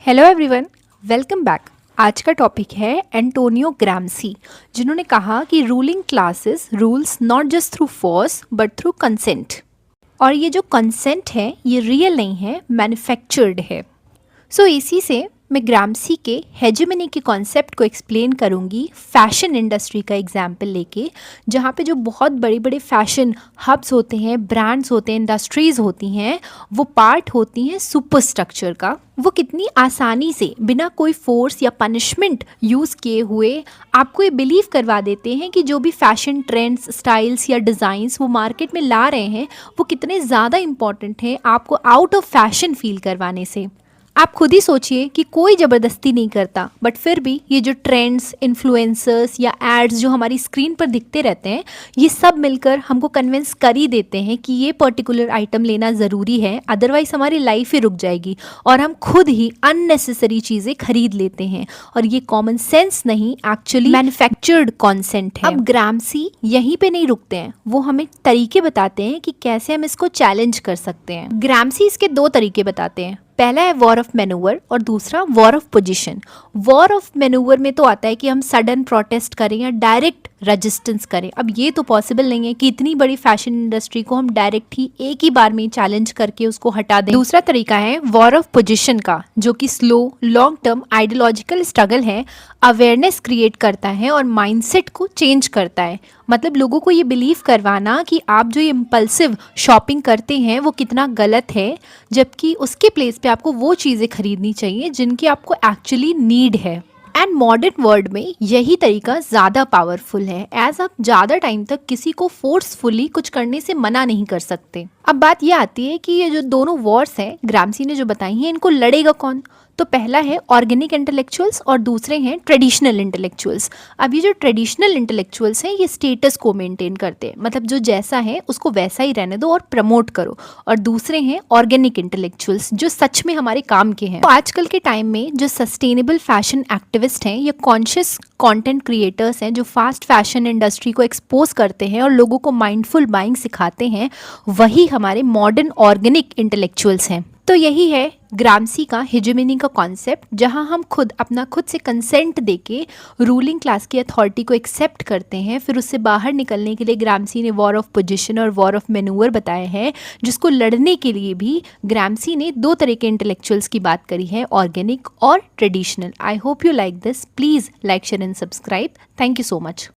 Hello everyone, welcome back. आज का topic है एंटोनियो ग्राम्सी, जिन्होंने कहा कि ruling classes rules not just through force but through consent. और ये जो कंसेंट है ये रियल नहीं है, मैन्युफैक्चर्ड है। सो इसी से मैं ग्राम्सी के हेजेमनी के कॉन्सेप्ट को एक्सप्लेन करूंगी फैशन इंडस्ट्री का एग्जाम्पल लेके, जहाँ पे जो बहुत बड़े बड़े फैशन हब्स होते हैं, ब्रांड्स होते हैं, इंडस्ट्रीज़ होती हैं, वो पार्ट होती हैं सुपर स्ट्रक्चर का। वो कितनी आसानी से बिना कोई फोर्स या पनिशमेंट यूज़ किए हुए आपको ये बिलीव करवा देते हैं कि जो भी फैशन ट्रेंड्स, स्टाइल्स या डिज़ाइंस वो मार्केट में ला रहे हैं वो कितने ज़्यादा इम्पॉर्टेंट हैं आपको आउट ऑफ फैशन फील करवाने से। आप खुद ही सोचिए कि कोई ज़बरदस्ती नहीं करता, बट फिर भी ये जो ट्रेंड्स, इन्फ्लुएंसर्स या एड्स जो हमारी स्क्रीन पर दिखते रहते हैं, ये सब मिलकर हमको कन्विंस कर ही देते हैं कि ये पर्टिकुलर आइटम लेना ज़रूरी है, अदरवाइज हमारी लाइफ ही रुक जाएगी और हम खुद ही अननेसेसरी चीज़ें खरीद लेते हैं। और ये कॉमन सेंस नहीं, एक्चुअली मैन्युफैक्चर्ड कॉन्सेंट है। अब ग्राम्सी यहीं पे नहीं रुकते हैं, वो हमें तरीके बताते हैं कि कैसे हम इसको चैलेंज कर सकते हैं। ग्राम्सी इसके दो तरीके बताते हैं। पहला है वॉर ऑफ मैनूवर और दूसरा war of position. War of manoeuvre में तो आता है कि हम सडन प्रोटेस्ट करें या डायरेक्ट रेजिस्टेंस करें। अब ये तो पॉसिबल नहीं है कि इतनी बड़ी फैशन इंडस्ट्री को हम डायरेक्ट ही एक ही बार में चैलेंज करके उसको हटा दें। दूसरा तरीका है वॉर ऑफ पोजीशन का, जो कि slow long term ideological struggle है, अवेयरनेस क्रिएट करता है और माइंडसेट को चेंज करता है। मतलब लोगों को ये बिलीव करवाना कि आप जो ये इम्पल्सिव शॉपिंग करते हैं वो कितना गलत है, जबकि उसके प्लेस पे आपको वो चीज़ें खरीदनी चाहिए जिनकी आपको एक्चुअली नीड है। एंड मॉडर्न वर्ल्ड में यही तरीका ज़्यादा पावरफुल है, एज आप ज़्यादा टाइम तक किसी को फोर्सफुली कुछ करने से मना नहीं कर सकते। अब बात ये आती है कि ये जो दोनों वॉर्स हैं ग्राम्सी ने जो बताई हैं, इनको लड़ेगा कौन? तो पहला है ऑर्गेनिक इंटेलेक्चुअल्स और दूसरे हैं ट्रेडिशनल इंटेलेक्चुअल्स। अब ये जो ट्रेडिशनल इंटेलेक्चुअल्स हैं ये स्टेटस को मेंटेन करते हैं, मतलब जो जैसा है उसको वैसा ही रहने दो और प्रमोट करो। और दूसरे हैं ऑर्गेनिक इंटेलेक्चुअल्स, जो सच में हमारे काम के हैं। तो आजकल के टाइम में जो सस्टेनेबल फैशन एक्टिविस्ट हैं, ये कॉन्शियस कंटेंट क्रिएटर्स हैं जो फास्ट फैशन इंडस्ट्री को एक्सपोज करते हैं और लोगों को माइंडफुल बाइंग सिखाते हैं, वही हमारे मॉडर्न ऑर्गेनिक इंटेलेक्चुअल्स हैं। तो यही है ग्राम्सी का हेजेमनी का कॉन्सेप्ट, जहां हम खुद से कंसेंट देके रूलिंग क्लास की अथॉरिटी को एक्सेप्ट करते हैं। फिर उससे बाहर निकलने के लिए ग्राम्सी ने वॉर ऑफ पोजीशन और वॉर ऑफ मैनूवर बताए हैं, जिसको लड़ने के लिए भी ग्राम्सी ने दो तरह के इंटेलेक्चुअल्स की बात करी है, ऑर्गेनिक और traditional. I hope you like this. Please like, share and subscribe. Thank you so much.